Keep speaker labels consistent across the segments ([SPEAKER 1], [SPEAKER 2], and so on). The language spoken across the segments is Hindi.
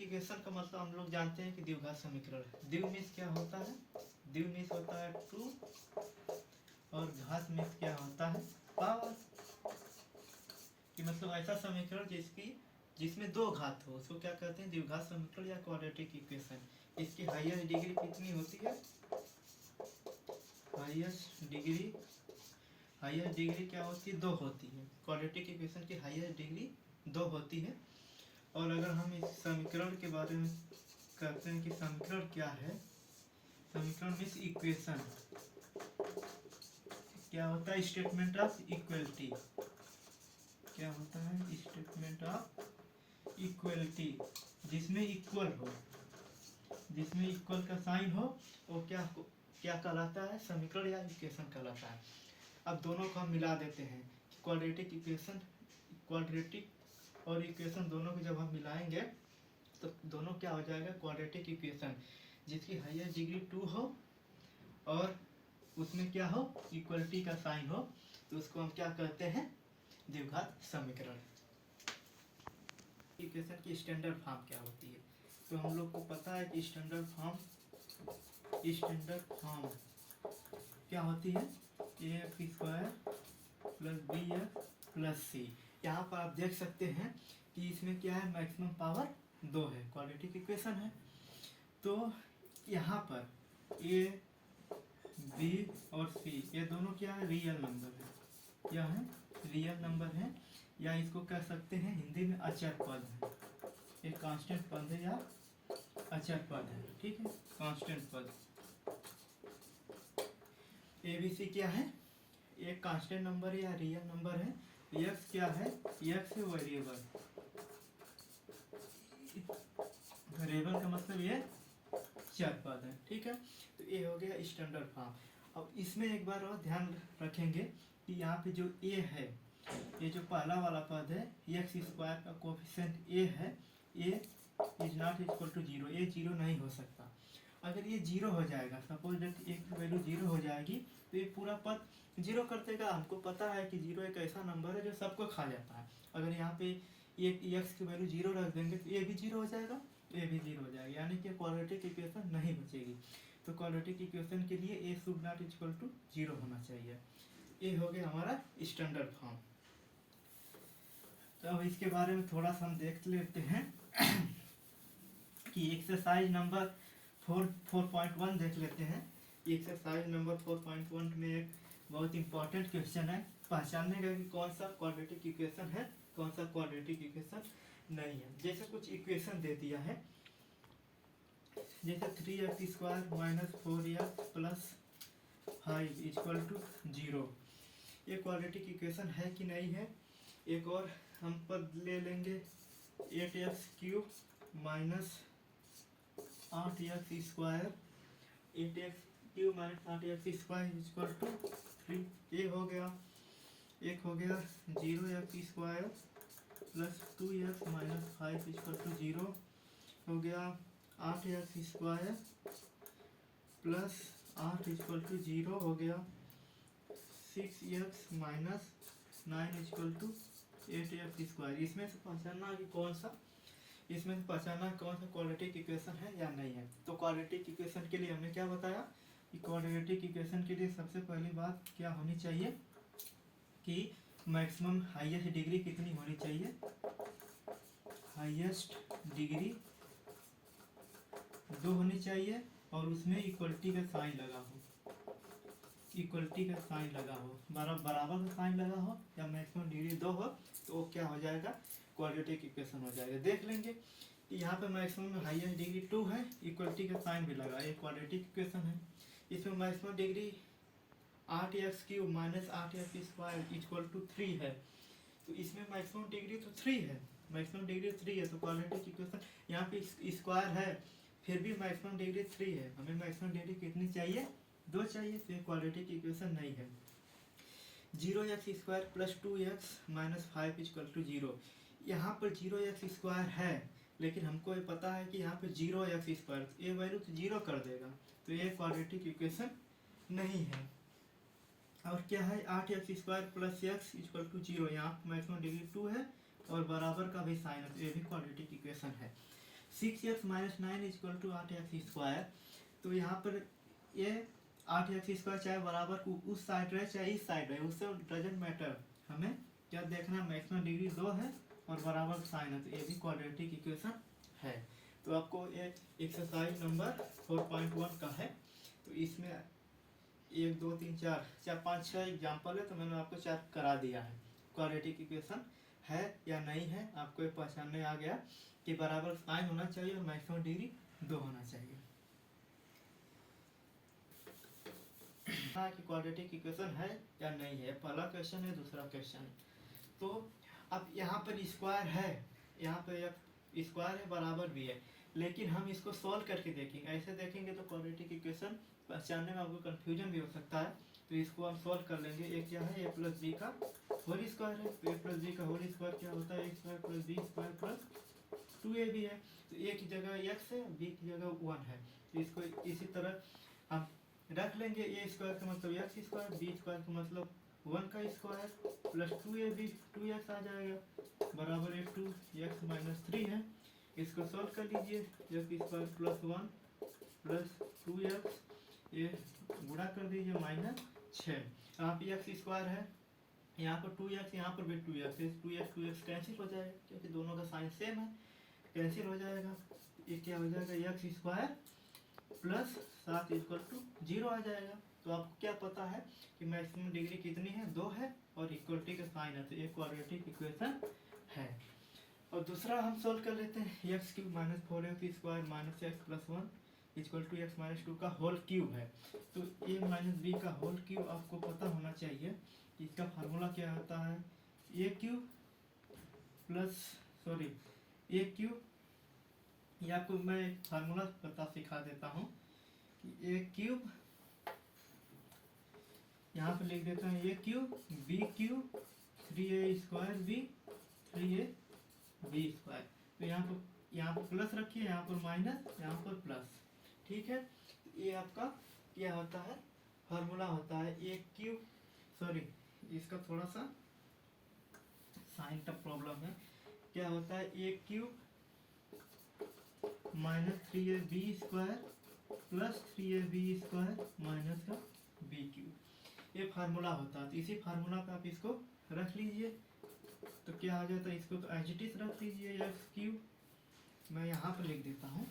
[SPEAKER 1] इक्वेशन का मतलब हम लोग जानते हैं कि द्विघात समीकरण है। द्विव मीन्स क्या होता है? द्विव मीन्स होता है टू, और घात मीन्स क्या होता है? पावर। कि मतलब ऐसा समीकरण जिसमें दो घात हो उसको क्या कहते हैं? द्विघात समीकरण या क्वाड्रेटिक इक्वेशन। इसकी हाईएस्ट डिग्री कितनी होती है? हाईएस्ट डिग्री क्या होती है? 2 होती है। क्वाड्रेटिक इक्वेशन की हाईएस्ट डिग्री 2 होती है। और अगर हम इस समीकरण के बारे में कहते हैं कि समीकरण क्या है, समीकरण मीन्स इक्वेशन। क्या होता है? Statement of equality. क्या होता है? Statement of equality. जिसमें इक्वल हो, जिसमें इक्वल का साइन हो वो क्या कहलाता है? समीकरण या इक्वेशन कहलाता है। अब दोनों को हम मिला देते हैं। क्वाड्रेटिक और इक्वेशन दोनों को जब हम मिलाएंगे तो दोनों क्या हो जाएगा? क्वाड्रेटिक इक्वेशन जिसकी हाईएस्ट डिग्री 2 हो और उसमें क्या हो? इक्वलिटी का साइन हो, तो उसको हम क्या कहते हैं? द्विघात समीकरण। इक्वेशन की स्टैंडर्ड फॉर्म क्या होती है? तो हम लोग को पता है कि स्टैंडर्ड फॉर्म क्या होती है? ax² + bx + c। यहाँ पर आप देख सकते हैं कि इसमें क्या है? मैक्सिमम पावर 2 है, क्वाड्रेटिक इक्वेशन है। तो यहाँ पर a, b और c ये दोनों क्या है? रियल नंबर है। क्या है? रियल नंबर है, या इसको कह सकते हैं हिंदी में अचर पद है। एक कांस्टेंट पद है या अचर पद है, ठीक है? कांस्टेंट पद। ABC क्या है? एक कांस्टेंट नंबर या रियल नंबर है। x क्या है? x variable. वेरिएबल का मतलब ये चर पद है, ठीक है? तो ये हो गया स्टैंडर्ड फॉर्म। अब इसमें एक बार और ध्यान रखेंगे कि यहाँ पे जो a है, ये जो पहला वाला पद है x² का कोफिशिएंट a है, a is not equal to 0। ये 0 नहीं हो सकता। अगर ये 0 हो जाएगा, सपोज दैट a की वैल्यू 0 हो जाएगी, तो ये पूरा पद 0 कर देगा। हमको पता है कि 0 एक ऐसा नंबर है जो सबको खा जाता है। अगर यहाँ पे x की वैल्यू 0 रख देंगे तो ये भी 0 हो जाएगा, ये भी 0 हो जाएगा, यानी कि क्वाड्रेटिक इक्वेशन नहीं बचेगी। तो क्वाड्रेटिक इक्वेशन के लिए a should not equal to 0 होना चाहिए। ये हो गया हमारा स्टैंडर्ड फॉर्म। तो अब इसके बारे में थोड़ा सा हम देख लेते हैं कि एक्सरसाइज नंबर 4.1 देख लेते हैं। एक्सरसाइज नंबर 4.1 में एक बहुत इंपॉर्टेंट क्वेश्चन है, पहचानने का कि कौन सा क्वाड्रेटिक इक्वेशन है, कौन सा क्वाड्रेटिक इक्वेशन नहीं है। जैसे कुछ इक्वेशन दे दिया है, जैसे 3x² - 4x + 5 = 0। ये क्वाड्रेटिक इक्वेशन है कि नहीं है? एक और हम पद ले लेंगे 8x³ - 8x²। 8x³ - 8x² = 3। ये हो गया। एक हो गया 0x² + 2x - 5 = 0। हो गया 8x² + 8 = 0। हो गया 6x - 9 = 8x²। इसमें से पहचानना कि कौन सा क्वाड्रेटिक इक्वेशन है या नहीं है। तो क्वाड्रेटिक इक्वेशन के लिए हमने क्या बताया कि क्वाड्रेटिक इक्वेशन के लिए सबसे पहली बात क्या होनी चाहिए कि मैक्सिमम हाईएस्ट डिग्री कितनी होनी चाहिए? हाईएस्ट डिग्री 2 होनी चाहिए, और उसमें इक्वलिटी का साइन लगा हो। इक्वलिटी का साइन लगा हो, बराबर का साइन लगा हो, या मैक्सिमम डिग्री 2 हो, तो वो क्या हो जाएगा? क्वाड्रेटिक इक्वेशन हो जाएगा। देख लेंगे कि यहाँ पे मैक्सिमम हाईएस्ट डिग्री 2 है, इक्वलिटी का साइन भी लगा, ये क्वाड्रेटिक इक्वेशन है। इसमें मैक्सिमम डिग्री 8x³ - 8x² = 3 है, तो इसमें मैक्सिमम डिग्री तो 3 है, मैक्सिमम डिग्री 3 है, तो क्वाड्रेटिक इक्वेशन यहाँ पे स्क्वायर है, फिर भी मैक्सिमम डिग्री 3 है। हमें मैक्सिमम डिग्री कितनी चाहिए? 2 चाहिए, तो क्वाड्रेटिक इक्वेशन नहीं है। 0x² + 2x - 5 = 0। यहाँ पर 0x² है, लेकिन हमको ये पता है कि यहाँ पे 0x², ये वैल्यू तो 0 कर देगा, तो ये क्वाड्रेटिक इक्वेशन नहीं है। और क्या है? 8x² + x = 0। यहाँ मैक्सिमम डिग्री 2 है और बराबर का भी साइन है, तो ये भी क्वाड्रेटिक इक्वेशन है। 6x minus 9 equal to 8x²। तो यहाँ पर ये 8x² चाहे बराबर उस साइड रहे चाहे इस साइड रहे, उससे डजेंट मैटर। हमें क्या देखना, मैक्सिमम डिग्री 2 है और बराबर साइन है, तो ये भी क्वाड्रेटिक इक्वेशन है। तो आपको ये एक्सरसाइज नंबर 4.1 का है। तो इसमें 1 2 3 4 5 6 एग्जाम्पल है, तो मैंने आपको 4 करा दिया है। क्वाड्रेटिक इक्वेशन है या नहीं है, आपको ये पहचानने आ गया कि बराबर साइन होना चाहिए और मैक्सिमम डिग्री 2 होना चाहिए। कि क्वाड्रेटिक इक्वेशन है या नहीं है, पहला क्वेश्चन है। दूसरा क्वेश्चन, तो अब यहाँ पर स्क्वायर है, यहाँ पर एक स्क्वायर है बराबर भी है, लेकिन हम इसको सॉल्व करके देखेंगे। ऐसे देखेंगे तो क्वाड्रेटिक इक्वेशन पहचानने में आपको कंफ्यूजन भी हो सकता है। तो इसको हम सॉल्व कर लेंगे। एक क्या है, a प्लस बी का होल स्क्वायर है। तो a प्लस बी का होल स्क्वायर क्या होता है, a square plus b square plus 2ab है। तो a की जगह x है, b की जगह 1 है। तो इसको इसी तरह हम रख लेंगे। a स्क्वायर का मतलब x स्क्वायर, b स्क्वायर का मतलब 1 का स्क्वायर प्लस 2ab 2x आ जाएगा बराबर 2x माइनस 3 है। इसको सॉल्व कर लीजिए। x square plus 1 plus 2x, ये गुणा कर दीजिए माइनस 6। यहाँ पे x स्क्वायर है, यहाँ पर 2x, यहाँ पर भी 2x, 2x कैंसिल हो जाएगा क्योंकि दोनों का साइन सेम है, कैंसिल हो जाएगा। ये क्या हो जाएगा, x square plus 7 equal to 0 आ जाएगा। तो आपको क्या पता है कि मैक्सिमम डिग्री कितनी है, 2 है और इक्वलिटी का साइन है, तो ये क्वाड्रेटिक इक्वेशन है। और दूसरा हम सोल्व कर लेते हैं। X cube minus 4x square minus x plus 1 equal to x minus 2 का होल क्यूब है। तो ए माइनस बी का होल क्यूब आपको पता होना चाहिए। इसका फार्मूला क्या होता है, a cube plus a cube, ये आपको मैं फार्मूला पता सिखा देता हूँ कि ए क्यूब, यहाँ पर लिख देता हूँ a cube b cube 3a square b 3ab square. तो यहाँ पर प्लस रखिए, यहाँ पर माइनस, यहाँ पर प्लस, ठीक है। तो ये आपका क्या होता है, फार्मूला होता है ए क्यूब, इसका थोड़ा सा साइन का प्रॉब्लम है। क्या होता है, a cube minus 3ab square plus 3ab square minus का बी क्यूब, ये फार्मूला होता है। तो इसी फार्मूला पे आप इसको रख लीजिए। तो क्या आ जाता है, इसको तो एज इट इज रख लीजिए एक्स क्यूब, मैं यहाँ पर लिख देता हूँ।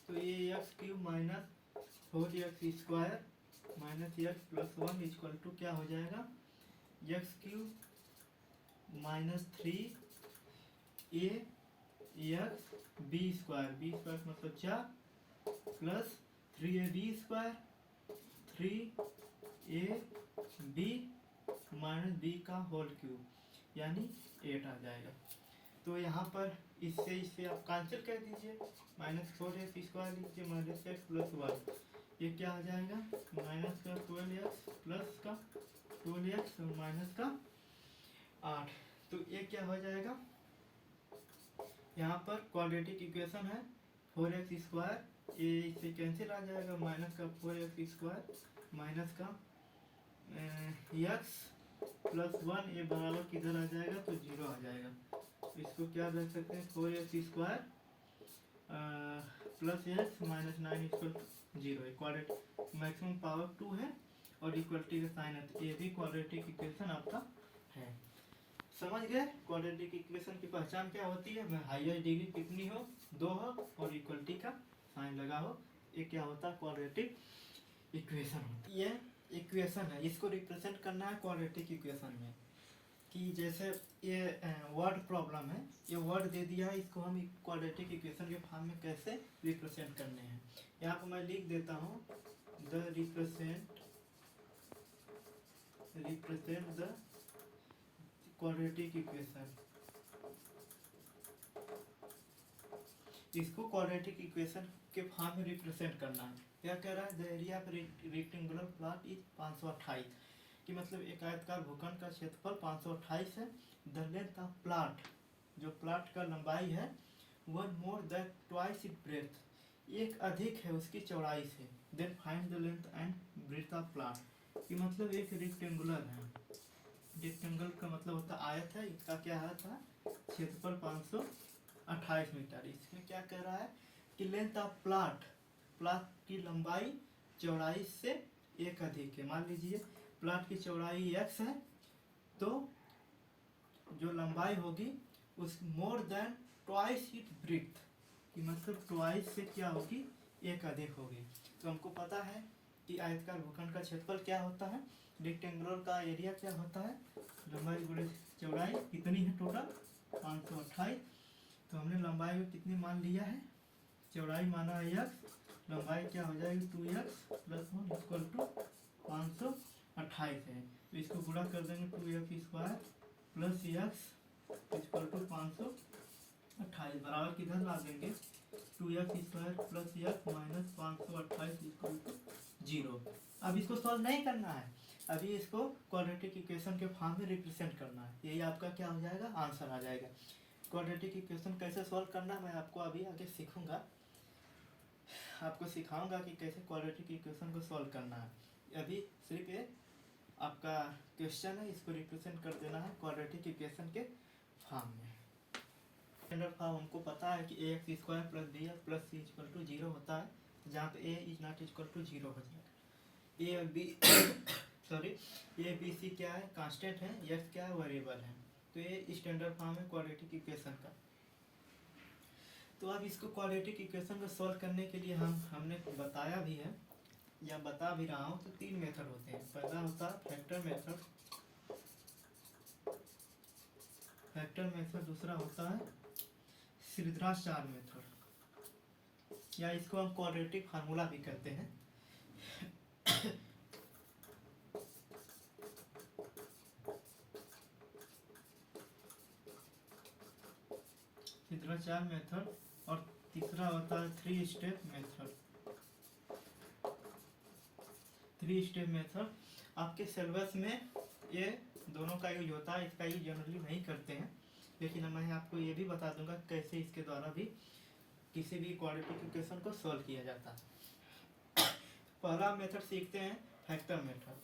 [SPEAKER 1] तो ये x cube minus 4x square minus x plus 1 equal to क्या हो जाएगा, x cube minus 3a x b square मतलब 4 plus 3ab square 3ab minus b का होल क्यूब यानी 8 आ जाएगा। तो यहाँ पर इससे आप कैंसिल कर दीजिए, माइनस 4x स्क्वायर लीजिए माइनस एक्स प्लस 1, ये क्या आ जाएगा, माइनस का 12x प्लस का 12x और माइनस का 8। तो ये क्या हो जाएगा, यहाँ पर क्वाड्रेटिक इक्वेशन है 4x स्क्वायर, ये इससे कैंसिल आ जाएगा, माइनस का 4x स्क्वायर माइनस का x प्लस 1, ये बराबर किधर आ जाएगा, तो 0 आ जाएगा। तो इसको क्या रख सकते हैं, 4x square plus x minus 9 equal to 0। Quadratic maximum power 2 है और इक्वलिटी का साइन है, तो ये भी क्वाड्रेटिक इक्वेशन आपका है। समझ गए क्वाड्रेटिक इक्वेशन की पहचान क्या होती है, हाईएस्ट डिग्री कितनी हो, 2 हो और इक्वलिटी का साइन लगा हो, ये क्या होता है, क्वाड्रेटिक इक्वेशन होती है। ये इक्वेशन है, इसको रिप्रेजेंट करना है क्वाड्रेटिक इक्वेशन में। कि जैसे ये वर्ड प्रॉब्लम है, ये वर्ड दे दिया है, इसको हम क्वाड्रेटिक इक्वेशन के फॉर्म में कैसे रिप्रेजेंट करने हैं। यहाँ पर मैं लिख देता हूँ the represent the quadratic equation. इसको क्वाड्रेटिक इक्वेशन के फॉर्म में रिप्रेजेंट करना है। क्या कह रहा है, the area of rectangular plot is 528, कि मतलब एक आयताकार भूखंड का क्षेत्रफल 528 है। द लेंथ ऑफ प्लॉट, जो प्लॉट का लंबाई है, 1 more than twice it breadth, एक अधिक है उसकी चौड़ाई से, then find the length and breadth of plant. ये मतलब एक रेक्टेंगुलर है, रेक्टेंगल का मतलब होता है आयत है, इसका क्या है था क्षेत्रफल 528 मीटर। इसमें क्या कह रहा है कि लेंथ ऑफ प्लाट, प्लाट की लंबाई चौड़ाई से एक अधिक है। मान लीजिए प्लाट की चौड़ाई x है, तो जो लंबाई होगी उस more than twice it breadth कि मतलब ट्वाइस से क्या होगी, एक अधिक होगी। तो हमको पता है कि आयताकार भूखंड का क्षेत्रफल क्या होता है, रेक्टेंगुलर का एरिया क्या होता है, लंबाई गुणे चौड़ाई कितनी है टोटल 528। तो हमने लंबाई में कितनी मान लिया है, चौड़ाई माना है x, लंबाई क्या हो जाएगी 2x प्लस 1 इक्वल टू 528 है। तो इसको गुणा कर देंगे 2x square plus x equal to 528 बराबर किधर ला देंगे 2x square plus x minus 528 equal to 0। अब इसको सॉल्व नहीं करना है, अभी इसको क्वाड्रेटिक इक्वेशन के फॉर्म में रिप्रेजेंट करना है, यही आपका क्या हो जाएगा, आंसर आ जाएगा। क्वाड्रेटिक इक्वेशन कैसे सॉल्व करना मैं आपको अभी आगे सीखूंगा, आपको सिखाऊंगा कि कैसे क्वाड्रेटिक इक्वेशन को सॉल्व करना है। अभी सिर्फ ये आपका क्वेश्चन है, इसको रिप्रेजेंट कर देना है क्वाड्रेटिक इक्वेशन के फॉर्म में। स्टैंडर्ड फॉर्म हमको पता है कि ax square plus b x plus c equal to 0 होता है, जहाँ पे a is not equal to 0 हो जाएगा। ए और b sorry a b c क्या है, कांस्टेंट है, x क्या है, वेरिएबल है। तो ये स्टैंडर्ड फॉर्म है क्वाड्रेटिक इक्वेशन का। तो अब इसको क्वाड्रेटिक इक्वेशन को सॉल्व करने के लिए हमने बताया भी है या बता भी रहा हूँ। तो 3 मेथड होते हैं, पहला होता है फैक्टर मेथड, दूसरा होता है श्रीधराचार्य मेथड, या इसको हम क्वाड्रेटिक फार्मूला भी कहते हैं। श्रीधराचार्य मेथड, और तीसरा होता है 3 स्टेप मेथड। 3 स्टेप मेथड आपके सिलेबस में ये दोनों का यूज होता है, इसका यूज जनरली नहीं करते हैं, लेकिन मैं आपको ये भी बता दूंगा कैसे इसके द्वारा भी किसी भी क्वाड्रेटिक इक्वेशन को सॉल्व किया जाता है। पहला मेथड सीखते हैं फैक्टर मेथड।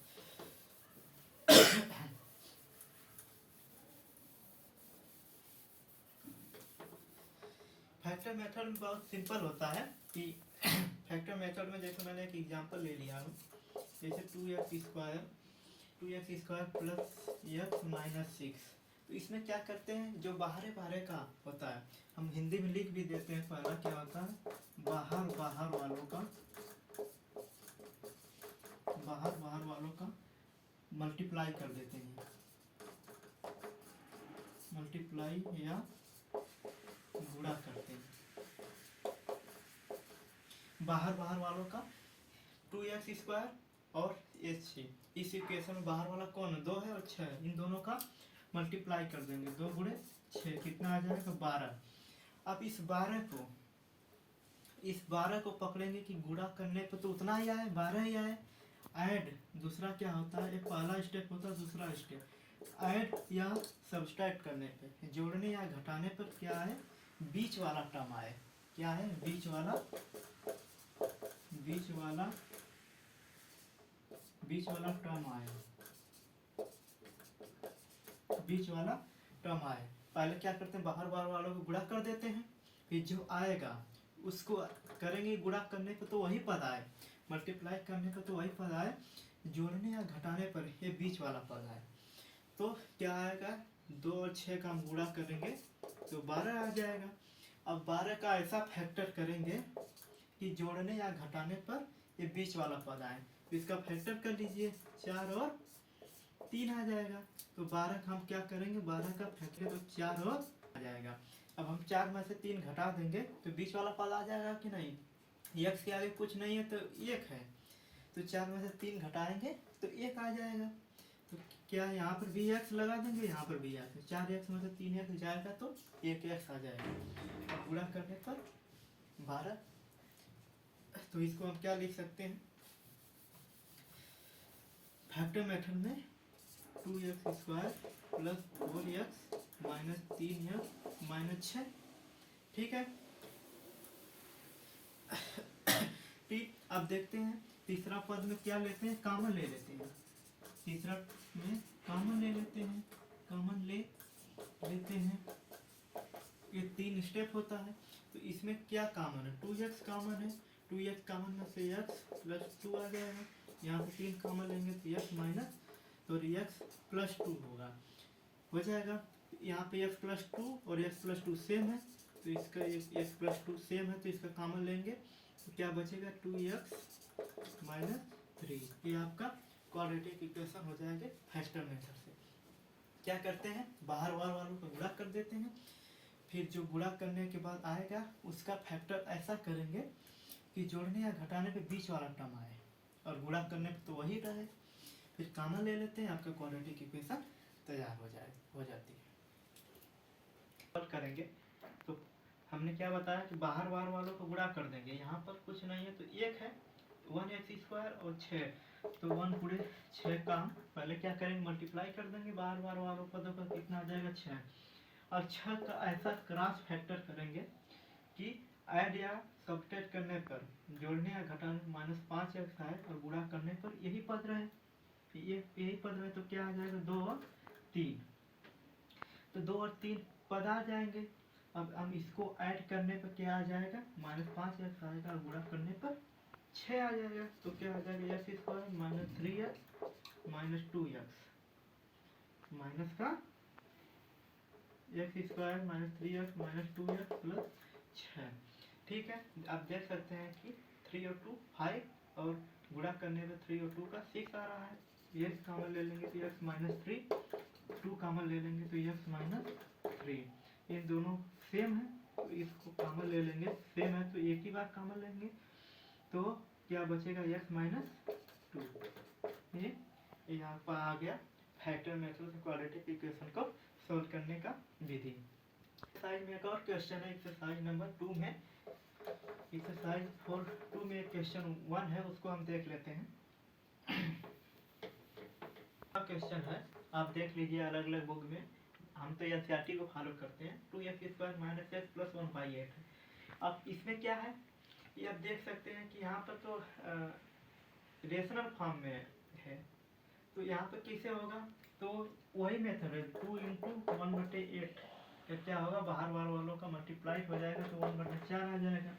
[SPEAKER 1] फैक्टर मेथड में बहुत सिंपल होता है कि फैक्टर मेथड में जैसे मैंने एक एग्जांपल ले लिया हूँ, जैसे 2x square plus x minus 6। तो इसमें क्या करते हैं, जो बाहर का होता है हम हिंदी में लिख भी देते हैं। पहला क्या होता है, बाहर वालों का मल्टीप्लाई कर देते हैं, मल्टीप्लाई या गुणा करते हैं। बाहर वालों का 2x स्क्वायर और h6, इस इक्वेशन में बाहर वाला कौन है, 2 है और 6 है, इन दोनों का मल्टीप्लाई कर देंगे, 2 गुणे 6 कितना आ जाएगा 12। अब इस 12 को पकड़ेंगे कि गुणा करने पे तो उतना ही आए, 12 ही आए। ऐड दूसरा क्या होता है, एक पहला स्टेप होता है, दूसरा स्टेप ऐड या सब्सट्रैक्ट करने पे, जोड़ने या घटाने पर क्या है, बीच वाला टर्म आए, क्या है बीच वाला टर्म आए। पहले क्या करते हैं, बाहर वालों को गुणा कर देते हैं, फिर जो आएगा उसको करेंगे गुणा करने पे तो वही पद आए, मल्टीप्लाई करने पे तो वही पद आए, जोड़ने या घटाने पर ये बीच वाला पद आए। तो क्या आएगा, 2 और 6 का हम गुणा करेंगे तो 12 आ जाएगा। अब 12 का ऐसा फैक्टर करेंगे कि जोड़ने या घटाने पर ये बीच वाला पद आए, तो इसका फैक्टर कर लीजिए, 4 और 3 आ जाएगा। तो 12 का हम क्या करेंगे, 12 का फैक्टर तो 4 और आ जाएगा। अब हम 4 में से 3 घटा देंगे तो बीच वाला पद आ जाएगा कि नहीं, x के आगे कुछ नहीं है तो 1 है, तो 4 में से 3 घटाएंगे तो 1 आ जाएगा। तो क्या यहाँ पर भी x लगा देंगे, यहाँ पर भी x, 4x में से 3x जाएगा तो 1x आ जाएगा। अब गुणा करने पर 12, तो इसको हम क्या लिख सकते हैं, फैक्टर मेथड में 2x square plus 4x minus 3x minus 6, ठीक है। ठीक, अब देखते हैं तीसरा पद में क्या लेते हैं, कॉमन ले लेते हैं। तीसरा में कॉमन ले लेते हैं, कॉमन ले लेते हैं। ये 3 स्टेप होता है। तो इसमें क्या कॉमन है, 2x कॉमन है। 2x कॉमन में से x प्लस 2 आ जाएगा। यहाँ से 3 कॉमन लेंगे तो x माइनस, तो x प्लस 2 होगा, हो जाएगा। यहाँ पे x प्लस 2 और x प्लस 2 सेम है, तो इसका x प्लस 2 सेम है, तो इसका कॉमन लेंगे तो क्या बचेगा, 2x माइनस 3। ये आपका क्वाड्रेटिक इक्वेशन हो जाएगा हेस्टर मेथड से। क्या करते हैं, बाहर वालों को गुणा कर देते हैं, फिर जो गुणा करने के बाद आएगा उसका फैक्टर ऐसा करेंगे कि जोड़ने या घटाने पे बीच वाला टर्म आए, और गुणा करने पे तो वही रहे। फिर कॉमन ले लेते हैं, आपका क्वाड्रेटिक इक्वेशन तैयार हो जाती है। सॉल्व करेंगे तो हमने क्या बताया कि बाहर वालों को गुणा कर देंगे। यहाँ पर कुछ नहीं है तो 1 है, 1x² और 6, तो 1 पूरे 6 का पहले क्या करेंगे, मल्टीप्लाई कर देंगे बाहर वालों पदों का, कितना आ जाएगा 6। और 6 का ऐसा क्रॉस फैक्टर करेंगे कि ऐड या सब्ट्रैक्ट करने पर, जोड़ने या घटाने -5x आए और गुणा करने पर यही पद रहे, यही पद रहे, तो क्या आ जाएगा 2 और 3। तो 2 और 3 पद आ जाएंगे। अब हम इसको ऐड करने पर क्या आ जाएगा, -5x आएगा और गुणा करने पर 6 आ जाएगा। तो क्या आ जाएगा, x² minus 3x minus 2x minus का x² minus 3x minus 2x plus 6। ठीक है, आप देख सकते हैं कि 3 और 2 5 और गुणा करने पर 3 और 2 का 6 आ रहा है। x कॉमन ले लेंगे तो x माइनस 3, 2 कॉमन ले लेंगे तो x माइनस 3। इन दोनों सेम है तो इसको कॉमन ले लेंगे, सेम है तो एक ही बार कॉमन लेंगे, तो क्या बचेगा, x माइनस 2। ये यहाँ पर आ गया फैक्टर मेथड से क्वाड्रेटिक इक्वेशन को सॉल्व करने का विधि। एक्सरसाइज में एक और क्वेश्चन है, एक्सरसाइज नंबर 2 में, एक्सरसाइज 4.2 में क्वेश्चन 1 है, उसको हम देख लेते हैं। क्वेश्चन है, आप देख लीजिए अलग अलग बुक में, हम तो एनसीईआरटी को फॉलो करते हैं। 2x² माइनस x प्लस 1/8 है। अब इसमें क्या है, ये आप देख सकते हैं कि यहाँ पर तो रेशनल फॉर्म में है, तो यहाँ पर कैसे होगा, तो वही मेथड है, 2 × 1/8 क्या होगा, बाहर वालों का मल्टीप्लाई हो जाएगा तो 1/4 आ जाएगा।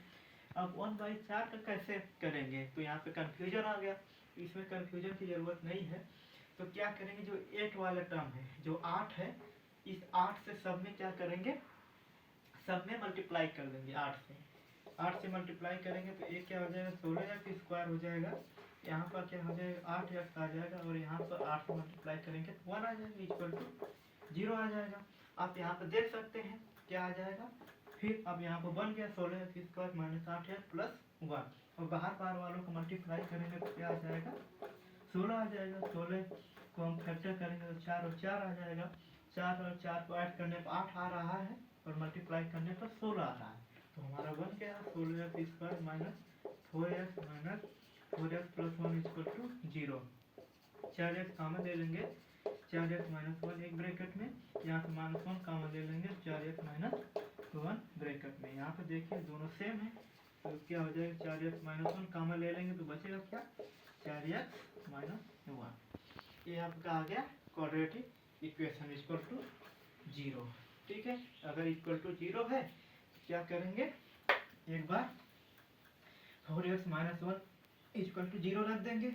[SPEAKER 1] अब 1/4 का कैसे करेंगे, तो यहाँ पे कन्फ्यूजन आ गया। इसमें कन्फ्यूजन की जरूरत नहीं है, तो क्या करेंगे, जो 8 वाला टर्म है, जो 8 है, इस 8 से सब में क्या करेंगे, सब में मल्टीप्लाई कर देंगे। 8 से मल्टीप्लाई करेंगे तो एक क्या हो जाएगा, 16x² हो जाएगा। यहाँ पर क्या हो जाएगा, 8x आ जाएगा, और यहाँ पर 8 से मल्टीप्लाई करेंगे तो 1 आ जाएगा, इक्वल टू 0 आ जाएगा। आप यहाँ पर देख सकते हैं क्या आ जाएगा, फिर अब यहाँ पर बन गया 16x² माइनस 8x प्लस 1, और बाहर वालों को मल्टीप्लाई करेंगे तो क्या आ जाएगा, 16 आ जाएगा। 16 को हम फैक्टर करेंगे तो 4 और 4 आ जाएगा। 4 और 4 को ऐड करने पर 8 आ रहा है, और मल्टीप्लाई करने पर 16 आ रहा है, तो हमारा बन गया 16x² minus 4x minus 4x plus 1 equal to 0। 4x common ले लेंगे, 4x माइनस 1 एक ब्रैकेट में, यहाँ से -1 कॉमन ले लेंगे, 4x माइनस 1 ब्रैकेट में। यहाँ पे देखिए दोनों सेम है, तो क्या हो जाएगा, 4x माइनस 1 कॉमन ले लेंगे तो बचेगा क्या, 4x माइनस 1। ये आपका आ गया क्वाड्रेटिक इक्वेशन इक्वल टू 0। ठीक है, अगर इक्वल टू 0 है क्या करेंगे, एक बार 4x माइनस 1 इक्वल टू 0 रख देंगे।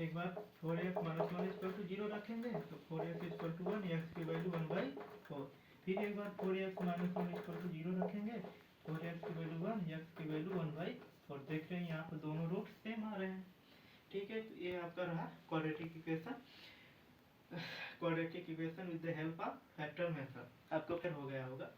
[SPEAKER 1] एक बार 4x माइनस 1 इक्वल टू 0 रखेंगे तो 4x इक्वल टू 1, x की वैल्यू 1/4। फिर एक बार 4x माइनस 1 इक्वल टू 0 रखेंगे, 4x की वैल्यू 1, x की वैल्यू 1/4। देख रहे हैं यहाँ पर दोनों रूट सेम आ रहे हैं। ठीक है, तो ये आपका रहा quadratic equation, quadratic equation with the help of factor method. आपको फिर हो गया होगा।